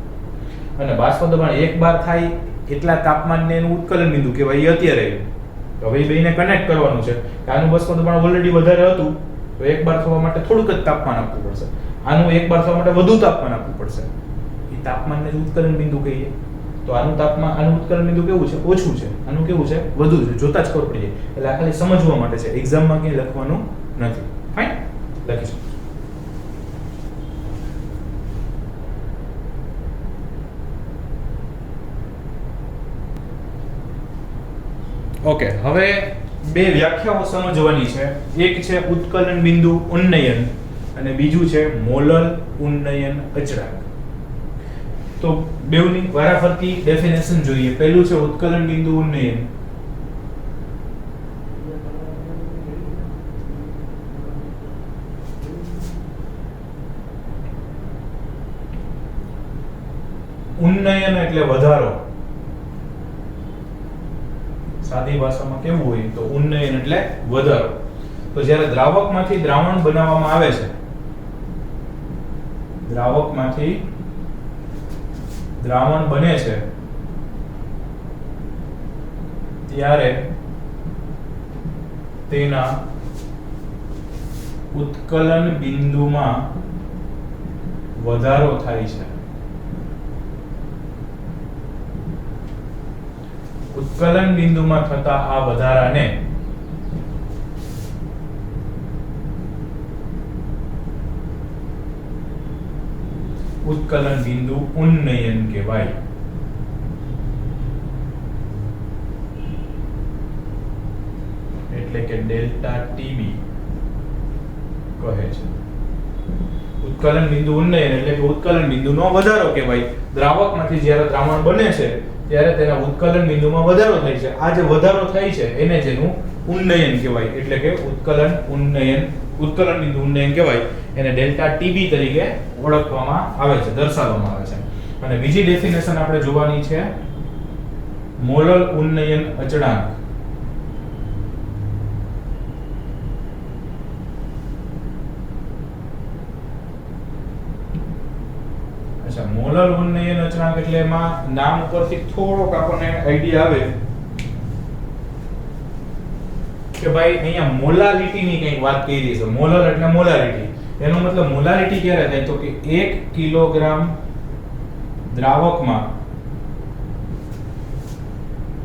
અને બાષ્પ દબાણ એક બાર થાય એટલા તાપમાનને એનું ઉત્કલન બિંદુ કહેવાય. એ અત્યારે તો હવે એ બેને કનેક્ટ કરવાનું છે કે આનું બાષ્પ દબાણ ઓલરેડી વધારે હતું, તો એક બાર થવા માટે થોડુંક જ તાપમાન આપવું પડશે, આનું એક બાર થવા માટે વધુ તાપમાન આપવું પડશે. એ તાપમાનને જ ઉત્કલન બિંદુ કહીએ. તો આનું તાપમાન, આનું ઉત્કલન બિંદુ કેવું છે, ઓછું છે, આનું કેવું છે, વધુ છે. જોતા જ ખબર પડી જાય. એટલે આ ખાલી સમજવા માટે છે, એક્ઝામમાં ક્યાંય લખવાનું નથી. ફાઇન, લખીશું. ઓકે, હવે બે વ્યાખ્યાઓ સમજવાની છે. એક છે ઉત્કલન બિંદુ ઉન્નયન અને બીજું છે મોલર ઉન્નયન અચળાંક. તો બેવની વારાફરતી ડેફિનેશન જોઈએ. પહેલું છે ઉત્કલન બિંદુ ઉન્નયન. ઉન્નયન એટલે વધારો. સાદી ભાષામાં કેવું હોય તો ઉન્નયન એટલે વધારો. તો જ્યારે દ્રાવકમાંથી દ્રાવણ બનાવવામાં આવે છે, દ્રાવકમાંથી દ્રાવણ બને છે ત્યારે તેના ઉત્કલન બિંદુમાં વધારો થાય છે. ઉત્કલન બિંદુમાં થતા આ વધારાને ઉત્કલન બિંદુ ઉન્નયન કહેવાય. એટલે કે ડેલ્ટા ટીબી કહે છે. ઉત્કલન બિંદુ ઉન્નયન એટલે કે ઉત્કલન બિંદુનો વધારો કહેવાય. દ્રાવકમાંથી જ્યારે દ્રાવણ બને છે ત્યારે તેના ઉત્કલન બિંદુમાં વધારો થાય છે. આ જે વધારો થાય છે એને જેનું ઉન્નયન કહેવાય. એટલે કે ઉત્કલન બિંદુ ઉન્નયન કહેવાય. એને ડેલ્ટા ટીબી તરીકે ઓળખવામાં આવે છે, દર્શાવવામાં આવે છે. અને બીજી ડેફિનેશન આપણે જોવાની છે મોલર ઉન્નયન અચળાંક. મોલર ઉન્નયન અચળાંક એટલે એમાં નામ ઉપરથી થોડોક આપણને આઈડિયા આવે કે કે ભાઈ અહીંયા મોલાલિટીની કંઈક વાત કરી છે. મોલર એટલે મોલાલિટી. એનો મતલબ મોલાલિટી ક્યારે થાય તો કે 1 કિલોગ્રામ દ્રાવકમાં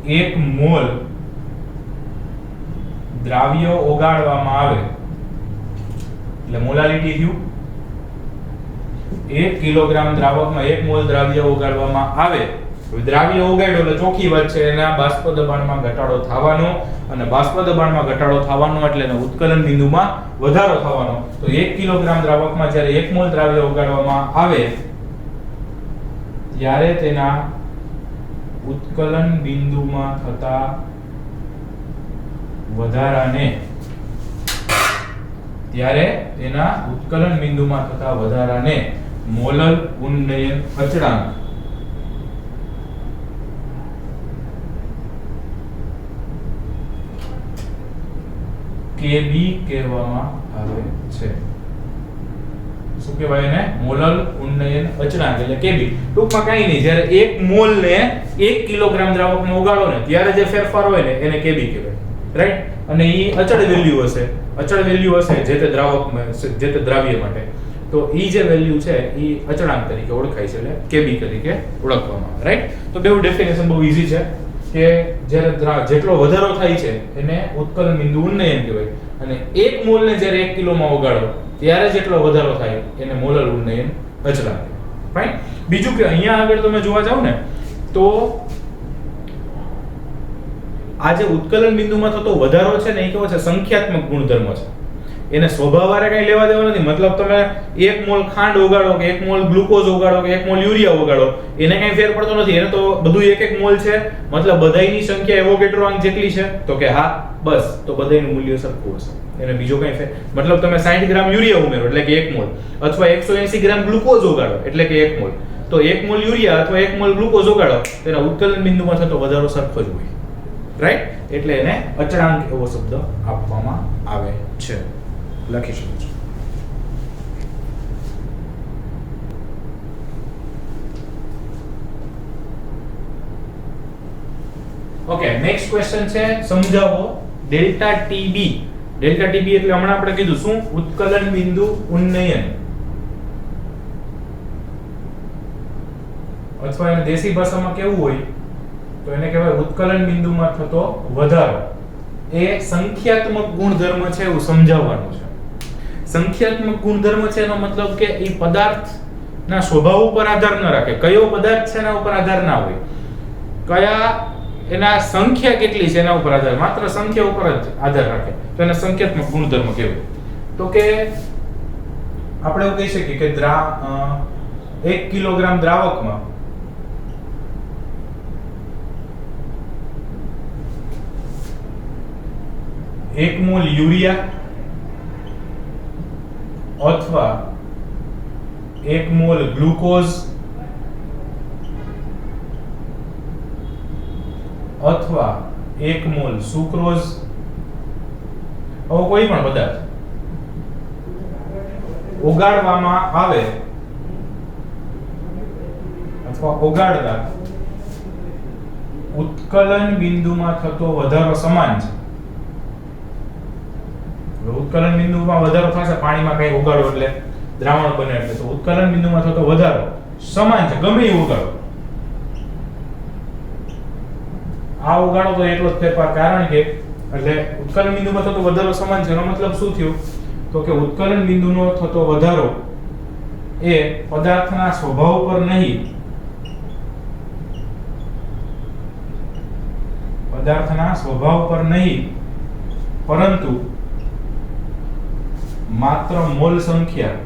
1 મોલ દ્રાવ્ય ઓગાળવામાં આવે એટલે મોલાલિટી થયું. 1 કિલોગ્રામ દ્રાવકમાં 1 મોલ દ્રાવ્ય ઓગાળવામાં આવે. દ્રાવ્ય ઓગાળ્યો એટલે ચોખ્ખી વાત છે એના બાષ્પ દબાણમાં ઘટાડો થવાનો, અને બાષ્પ દબાણમાં ઘટાડો થવાનો એટલે એના ઉત્કલન બિંદુમાં વધારો થવાનો. તો 1 કિલોગ્રામ દ્રાવકમાં જ્યારે 1 મોલ દ્રાવ્ય ઓગાળવામાં આવે ત્યારે તેના ઉત્કલન બિંદુમાં થતા વધારાને મોલર ઉન્નયન અચળાંક KB કહેવામાં આવે છે. શું કહેવાય એને? મોલર ઉન્નયન અચળાંક એટલે KB. ટૂંકમાં કઈ નહીં, જ્યારે 1 મોલ ને 1 કિલોગ્રામ દ્રાવકમાં ઓગાળો ને ત્યારે જે ફેરફાર હોય ને એને KB કહેવાય. રાઈટ? અને ઈ અચળ વેલ્યુ હશે. જે તે દ્રાવકમાં જે તે દ્રાવ્ય માટે. તો ઈ જે વેલ્યુ છે ઈ અચળાંક તરીકે ઓળખાય છે, એટલે KB તરીકે ઓળખવામાં આવે. રાઈટ? તો બેઉ ડેફિનેશન બહુ ઈઝી છે કે જ્યારે જેટલો વધારો થાય છે એને ઉત્કલન બિંદુ ઉન્નયન કહેવાય, અને 1 મોલ ને જ્યારે 1 કિલોમાં ઓગાળો ત્યારે જેટલો વધારો થાય એને મોલર ઉન્નયન અચળાંક. ફાઇન. બીજું કે અહીંયા આગળ તમે જોવા જાવ ને તો આ જે ઉત્કલન બિંદુમાં થતો વધારો છે ને એ કેવો છે? સંખ્યાત્મક ગુણધર્મ છે. એને સ્વભાવવાળા કઈ લેવા દેવા નથી. મતલબ તમે 1 મોલ ખાંડ ઓગાળો કે 1 મોલ ગ્લુકોઝ ઓગાળો કે 1 મોલ યુરિયા ઓગાળો એને કઈ ફેર પડતો નથી. એને તો બધું 1 મોલ છે. મતલબ બધાયની સંખ્યા એવોગેડ્રો અંક જેટલી છે તો કે હા, બસ તો બધાયનું મૂલ્ય સરખું હશે. એને બીજો કઈ ફેર મતલબ તમે 60 ગ્રામ યુરિયા ઉમેરો એટલે કે 1 મોલ, અથવા 180 ગ્રામ ગ્લુકોઝ ઓગાળો એટલે કે 1 મોલ. તો 1 મોલ યુરિયા અથવા 1 મોલ ગ્લુકોઝ ઓગાળો તેના ઉત્કલન બિંદુમાં થતો વધારો સરખો જ હોય. રાઈટ? એટલે એને અચળાંક એવો શબ્દ આપવામાં આવે છે. લખી શકો છો. ઓકે, નેક્સ્ટ ક્વેશ્ચન છે સમજાવો ડેલ્ટા ટીબી. ડેલ્ટા ટીબી એટલે હમણાં આપણે કીધું શું? ઉત્કલન બિંદુ ઉન્નયન, અથવા એને દેશી ભાષામાં કેવું હોય તો એને કહેવાય ઉત્કલન બિંદુમાં થતો વધારો. એ સંખ્યાત્મક ગુણધર્મ છે એવું સમજાવવાનું છે. સંખ્યાત્મક ગુણધર્મ છે એનો મતલબ કે એ પદાર્થના સ્વભાવ ઉપર આધાર ન રાખે. કયો પદાર્થ છે એના ઉપર આધાર ના હોય, કયા એના સંખ્યા કેટલી છે એના ઉપર આધાર, માત્ર સંખ્યા ઉપર જ આધાર રાખે તો એને સંખ્યાત્મક ગુણધર્મ કહેવાય. તો કે આપણે એવું કહી શકીએ કે 1 કિલોગ્રામ દ્રાવકમાં 1 મોલ યુરિયા અથવા 1 મોલ ગ્લુકોઝ અથવા 1 મોલ સુક્રોઝ, આવો કોઈ પણ પદાર્થ ઓગાળવામાં આવે અથવા ઓગાળતા ઉત્કલન બિંદુમાં થતો વધારો સમાન છે. ઉત્કલન બિંદુમાં વધારો થશે, પાણીમાં કઈ ઓગાળો એટલે દ્રાવણ બને એટલે, તો ઉત્કલન બિંદુમાં થતો વધારો સમાન છે. ગમે એ ઓગાળો, આ ઓગાળો તો એટલો જ ફેરફાર, કારણ કે એટલે ઉત્કલન બિંદુમાં થતો વધારો સમાન છે. એનો મતલબ શું થયું તો કે ઉત્કલન બિંદુનો થતો વધારો એ પદાર્થના સ્વભાવ પર નહીં, પરંતુ માત્ર મોલ સંખ્યા,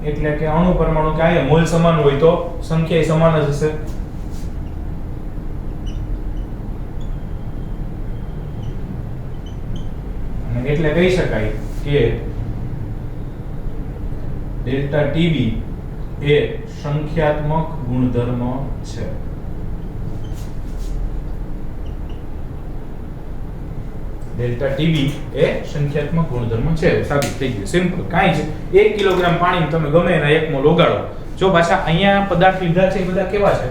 એટલે કે અણુ પરમાણુ કે મોલ સમાન હોય તો સંખ્યા સમાન જ હશે. અને એટલે કહી શકાય કે ડેલ્ટા ટીબી એ સંખ્યાત્મક ગુણધર્મ છે. ડેલ્ટા ટીબી એ સંખ્યાત્મક ગુણધર્મ છે, સાબિત થઈ ગયું. સિમ્પલ, કાઈ છે. 1 કિલોગ્રામ પાણી તમે ગમે એના 1 મોલ ઓગાળો. જો પાછા અહીંયા પદાર્થ લીધા છે એ બધા કેવા છે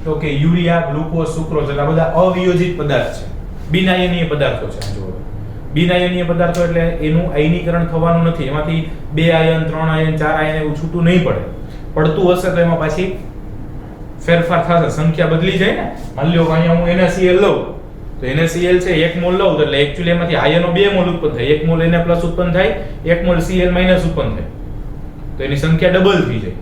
તો કે યુરિયા, ગ્લુકોઝ, સુક્રોઝ, એટલે બધા અવિયોજિત પદાર્થ છે. બિન આયનીય પદાર્થો છે. આ જુઓ, બિન આયનીય પદાર્થો એટલે એનું આયનીકરણ થવાનું નથી. એમાંથી 2 આયન 3 આયન 4 આયન એવું છૂટું નહીં પડે. પડતું હશે તો એમાં પાછી ફેરફાર થશે, સંખ્યા બદલી જાય ને. માની લો અહીંયા હું NaCl લઉં તો NaCl છે 1 મોલ લઉં તો એટલે એક્ચ્યુઅલી એમાંથી આયનો 2 મોલ ઉત્પન્ન થાય. 1 મોલ Na+ ઉત્પન્ન થાય, 1 મોલ Cl- ઉત્પન્ન થાય. તો એની સંખ્યા ડબલ થઈ જાય.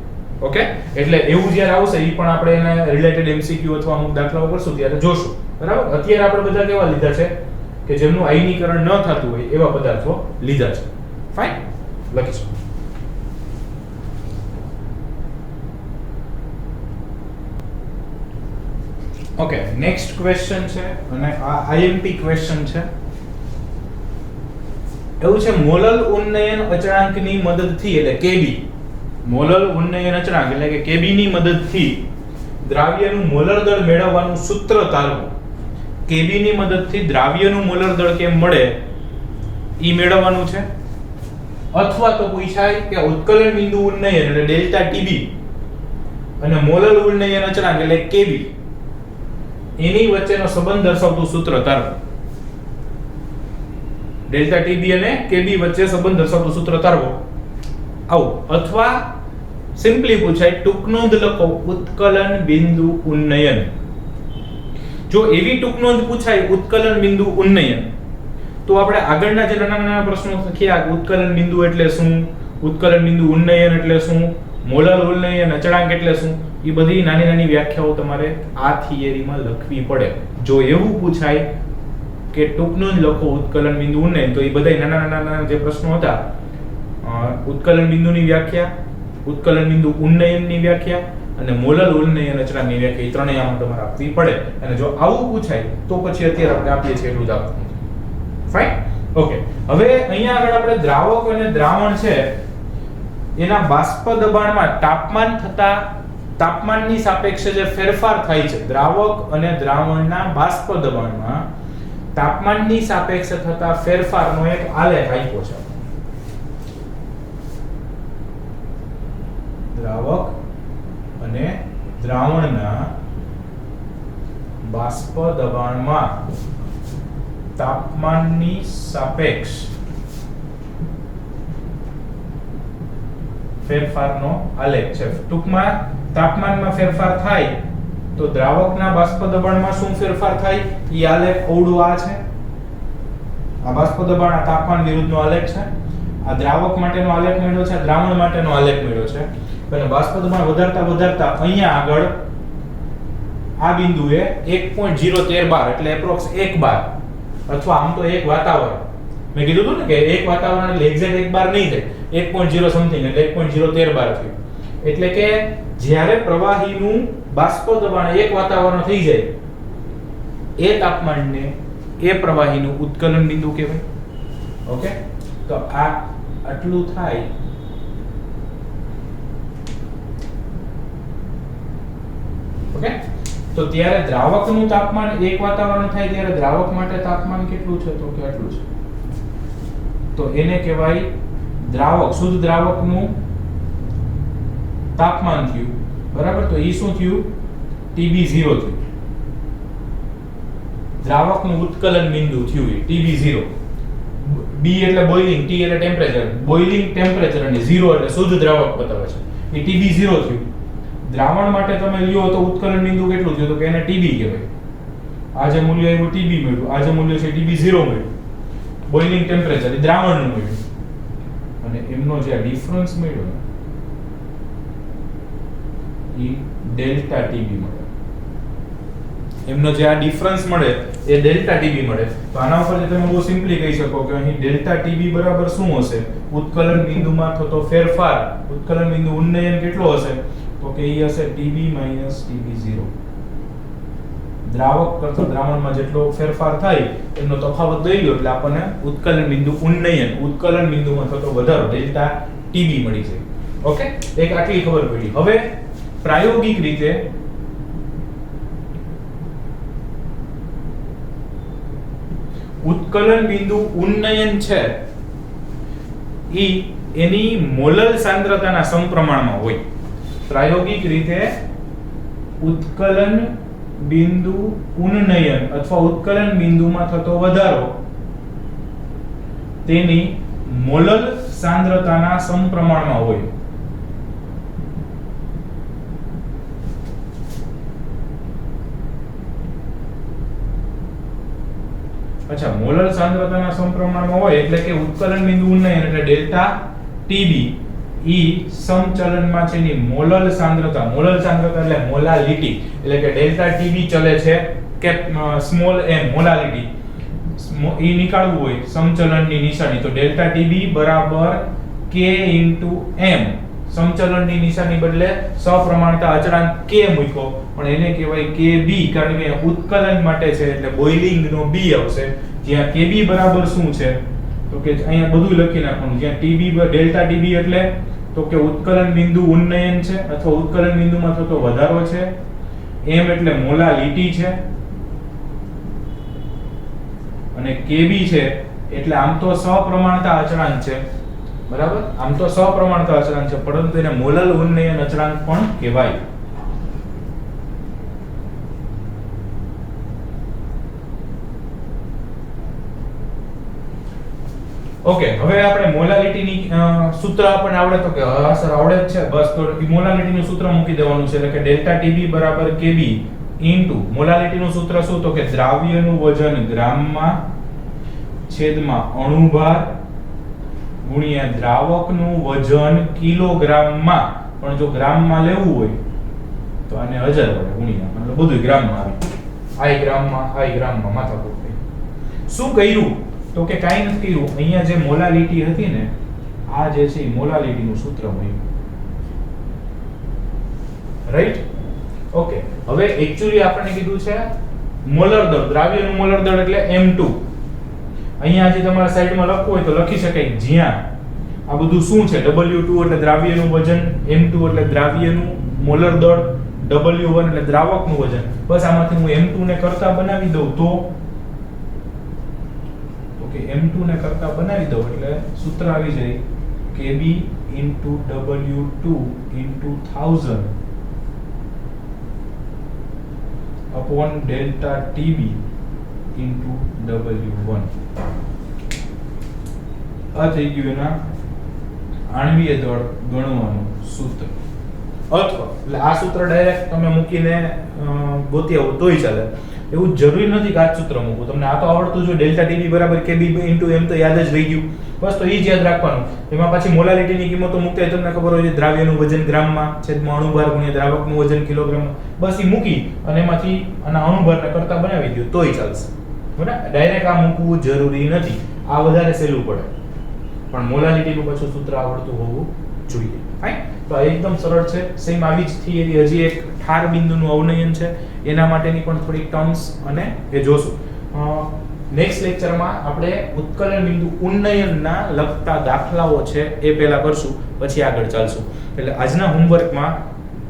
ઓકે, એટલે એવું જ્યારે આવશે એ પણ આપણે એને રિલેટેડ MCQ અથવા અમુક દાખલાઓ કરશું ત્યારે જોશું. બરાબર, અત્યારે આપણે બધા કેવા લીધા છે કે જેમનું આયનીકરણ ન થતું હોય એવા પદાર્થો લીધા છે. ફાઇન, લખીશું. ઓકે, નેક્સ્ટ ક્વેશ્ચન છે અને આ IMP ક્વેશ્ચન છે. એવું છે, મોલલ ઉન્નયન અચળાંકની મદદથી એટલે KB, મોલલ ઉન્નયન અચળાંક એટલે કે KB ની મદદથી દ્રાવ્યનું મોલર દળ મેળવવાનું સૂત્ર તારવું. KB ની મદદથી દ્રાવ્યનું મોલર દળ કેમ મળે ઈ મેળવવાનું છે. અથવા તો પૂછાય કે ઉત્કલન બિંદુ ઉન્નયન એટલે ડેલ્ટા TB અને મોલલ ઉન્નયન અચળાંક એટલે KB એની વચ્ચેનો સંબંધ દર્શાવતું સૂત્ર તારવું. ડેલ્ટા TB અને KB વચ્ચે સંબંધ દર્શાવતું સૂત્ર તારવો આવું. અથવા સિમ્પલી પૂછાય ટૂંક નોંધ લખો ઉત્કલન બિંદુ ઉન્નયન. જો એવી ટૂંક નોંધ પૂછાય ઉત્કલન બિંદુ ઉન્નયન તો આપણે આગળના જે નાના પ્રશ્નો શીખ્યા, ઉત્કલન બિંદુ એટલે શું, ઉત્કલન બિંદુ ઉન્નયન એટલે શું, મોલર ઉન્નયન અચળાંક એટલે શું, એ બધી નાની નાની વ્યાખ્યાઓ તમારે આ થિયરીમાં લખવી પડે. જો એવું પૂછાય કે ટૂંક નોંધ લખો ઉત્કલન બિંદુ ઉન્નયન તો એ બધા નાના જે પ્રશ્નો હતા, ઉત્કલન બિંદુની વ્યાખ્યા, ઉત્કલન બિંદુ ઉન્નયનની વ્યાખ્યા અને મોલર ઉન્નયન અચળાંકની વ્યાખ્યા, એ ત્રણેય આમાં તમારે આપવી પડે. અને જો આવું પૂછાય તો પછી અત્યારે આપણે આપીએ છીએ એટલું જ આપવું. Fine, okay. હવે અહીંયા આગળ આપણે દ્રાવક અને દ્રાવણ છે એના બાષ્પ દબાણમાં તાપમાનની સાપેક્ષે જે ફેરફાર થાય છે, દ્રાવક અને દ્રાવણના બાષ્પ દબાણમાં તાપમાનની સાપેક્ષે થતા ફેરફારનો એક આલેખ આપ્યો છે. દ્રાવક અને દ્રાવણના બાષ્પ દબાણમાં તાપમાનની સાપેક્ષ ફેરફારનો આલેખ છે. ટૂંકમાં તાપમાનમાં ફેરફાર થાય તો દ્રાવકના બાષ્પ દબાણમાં શું ફેરફાર થાય ઈ આલેખ ઓવડું આ છે. આ બાષ્પ દબાણ આ તાપમાન વિરુદ્ધનો આલેખ છે. આ દ્રાવક માટેનો આલેખ મેળવ્યો છે, દ્રાવણ માટેનો આલેખ મેળવ્યો છે. અને બાષ્પ દબાણ વધારતા અહીંયા આગળ આ બિંદુએ 1.013 બાર એટલે એપ્રોક્સ 1 બાર અથવા આમ તો એક વાતાવરણ, મેં કીધું હતું ને કે એક વાતાવરણ એટલે એક્ઝેક્ટ 1 બાર નહીં થાય, 1.0 સમથિંગ એટલે 1.013 બાર થયું. એટલે કે જ્યારે પ્રવાહીનું બાષ્પ દબાણ એક વાતાવરણ થઈ જાય એ તાપમાનને એ પ્રવાહીનું ઉત્કલન બિંદુ કહેવાય. ઓકે, તો આ આટલું થાય. ઓકે, તો ત્યારે દ્રાવકનું તાપમાન એક વાતાવરણ થાય ત્યારે દ્રાવક માટે તાપમાન કેટલું છે તો કે આટલું છે. તો એને કહેવાય દ્રાવક, શુદ્ધ દ્રાવકનું તાપમાન થયું. બરાબર, તો ઈ શું થયું? TB0 થયું. દ્રાવકનું ઉત્કલન બિંદુ થયું એ TB0. B એટલે બોઇલિંગ, T એટલે ટેમ્પરેચર, બોઇલિંગ ટેમ્પરેચર અને 0 એટલે શુદ્ધ દ્રાવક બતાવે છે. એ TB0 થયું. દ્રાવણ માટે તમે લ્યો તો ઉત્કલન બિંદુ કેટલું થયું તો કે એને TB કહેવાય. આ જે મૂલ્ય આવ્યું TB મળ્યું, આ જે મૂલ્ય છે TB0 મળ્યું. બોઇલિંગ ટેમ્પરેચર એ દ્રાવણનું મળ્યું અને એમનો જે ડિફરન્સ મળ્યો એ ડેલ્ટા TB મળે. એમનો જે આ ડિફરન્સ મળે એ ડેલ્ટા TB મળે. તો આના ઉપરથી તમે બહુ સિમ્પલી કહી શકો કે અહીં ડેલ્ટા TB બરાબર શું હશે? ઉત્કલન બિંદુમાં થતો ફેરફાર, ઉત્કલન બિંદુ ઉન્નયન કેટલો હશે તો કે ઈ હશે TB - TB0. દ્રાવક કરતા દ્રાવણમાં જેટલો ફેરફાર થાય એનો તફાવત દઈ લો એટલે આપણને ઉત્કલન બિંદુ ઉન્નયન, ઉત્કલન બિંદુમાં થતો વધારો ડેલ્ટા TB મળી જાય. ઓકે, એક આટલી ખબર પડી. હવે પ્રાયોગિક રીતે ઉત્કલન બિંદુ ઉન્નયન છે ઈ એની મોલર સાંદ્રતાના સમપ્રમાણમાં હોય. પ્રાયોગિક રીતે ઉત્કલન બિંદુ ઉન્નયન અથવા ઉત્કલન બિંદુમાં થતો વધારો તેની મોલર સાંદ્રતાના સમપ્રમાણમાં હોય. અચ્છા, મોલર સાંદ્રતાના સમપ્રમાણમાં હોય એટલે કે ઉત્કલન બિંદુ ઉન્નયન એટલે ડેલ્ટા ટીબી ઈ સમચલનમાં છે ની મોલર સાંદ્રતા એટલે મોલાલિટી એટલે કે ડેલ્ટા ટીબી ચલે છે કે સ્મોલ m મોલાલિટી ઈ નીકાળવું હોય સમચલનની નિશાની તો ડેલ્ટા ટીબી બરાબર k m સમચલનની નિશાની બદલે સપ્રમાણતા અચળાંક k મૂક્યો પણ એને કહેવાય kb કારણ કે ઉત્કલન માટે છે એટલે બોઇલિંગ નો b આવશે જ્યાં kb બરાબર શું છે તો કે અહીંયા બધું લખી નાખવાનું જ્યાં tb ડેલ્ટા tb એટલે તો કે ઉત્કલન બિંદુ ઉન્નયન છે અથવા ઉત્કલન બિંદુમાં થતો વધારો છે m એટલે મોલાલિટી છે અને kb છે એટલે આમ તો સપ્રમાણતા અચળાંક છે બરાબર આમ તો સપ્રમાણતા અચળાંક છે પરંતુ એને મોલર ઉન્નયન અચળાંક પણ કહેવાય. ઓકે, હવે આપણે મોલાલિટીની સૂત્ર આપણને આવડે તો કે હા સર આવડે જ છે બસ તો મોલાલિટીનું સૂત્ર મૂકી દેવાનું છે એટલે કે ડેલ્ટા ટીબી બરાબર કેબી ઇન્ટુ મોલાલિટીનું સૂત્ર શું તો કે દ્રાવ્યનું વજન ગ્રામમાં છેદમાં અણુભાર ગુણ્યા દ્રાવકનું વજન કિલોગ્રામમાં પણ જો ગ્રામમાં લેવું હોય તો આને 1000 વડે ગુણ્યા એટલે બધું ગ્રામમાં આવી ગ્રામમાં માથાકૂટ થઈ. શું કર્યું તો કે કાઈ નથી કર્યું અહીંયા જે મોલાલિટી હતી ને આ જે છે મોલાલિટીનું સૂત્ર મળ્યું રાઈટ. ઓકે, હવે એક્ચ્યુઅલી આપણને કીધું છે મોલર દળ દ્રાવ્યનું મોલર દળ એટલે m2 અહીંયા જે તમારા સાઈડમાં લખવું હોય તો લખી શકાય જ્યાં આ બધું શું છે W2 એટલે દ્રાવ્યનું વજન m2 એટલે દ્રાવ્યનું મોલર દળ W1 એટલે દ્રાવકનું વજન બસ આમાંથી હું m2 ને કરતા બનાવી દઉં તો m2 ને કરતા બનાવી દઉં એટલે સૂત્ર આવી જાય kb W2 1000 upon delta tb W1 આ થઈ ગયું એના આણ્વીય દળ ગણવાનું સૂત્ર અથવા એટલે આ સૂત્ર ડાયરેક્ટ તમે મૂકીને ગોતી આવો તોય ચાલે એવું જરૂરી નથી કે આ સૂત્ર મૂકવું તમને આ તો આવડતું જો ડેલ્ટા ટીબી બરાબર કેબી ઇન્ટુ m તો યાદ જ રહી ગયું બસ તો એ જ યાદ રાખવાનું એમાં પાછી મોલાલિટીની કિંમતો મૂકતા તમને ખબર હોય છે દ્રાવ્યનું વજન ગ્રામમાં છેદમાં અણુભાર ગુણ્યા દ્રાવકનું વજન કિલોગ્રામમાં બસ એ મૂકી અને એમાંથી આના અણુભારને કરતા બનાવી દો તોય ચાલશે બરાબર ડાયરેક્ટ આ મૂકવું જરૂરી નથી આ વધારે સહેલું પડે પણ મોલાલિટીનું પાછું સૂત્ર આવડતું હોવું જોઈએ ફાઈન તો આ એકદમ સરળ છે સેમ આવી જ થિયરી હજી એક ઠાર બિંદુનું અવનયન છે એના માટેની પણ થોડી ટર્મ્સ અને એ જોશું નેક્સ્ટ લેક્ચરમાં આપણે ઉત્કલન બિંદુ ઉન્નયનના લગતા દાખલાઓ છે એ પહેલા કરશું પછી આગળ ચાલશું એટલે આજના હોમવર્કમાં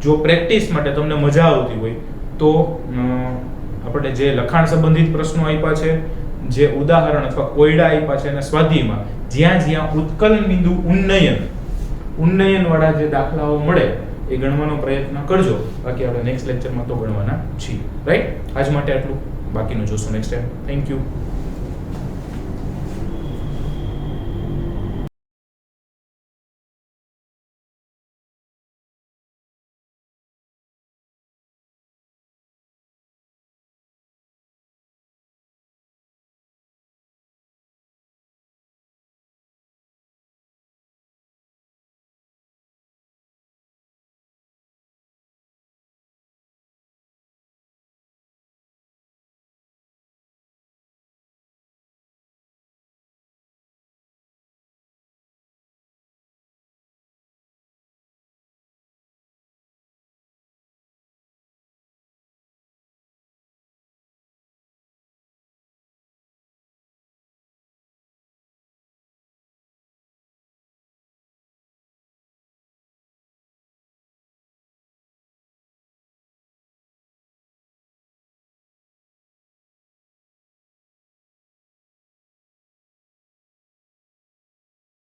જો પ્રેક્ટિસ માટે તમને મજા આવતી હોય તો આપણે જે લખાણ સંબંધિત પ્રશ્નો આપ્યા છે જે ઉદાહરણ અથવા કોયડા આપ્યા છે અને સ્વાધ્યાયમાં જ્યાં જ્યાં ઉત્કલન બિંદુ ઉન્નયન વાળા જે દાખલાઓ મળે એ ગણવાનો પ્રયત્ન કરજો બાકી આપણે નેક્સ્ટ લેક્ચરમાં તો ગણવાના છીએ રાઈટ આજ માટે આટલું બાકીનું જોશું નેક્સ્ટ ટાઈમ થેન્ક યુ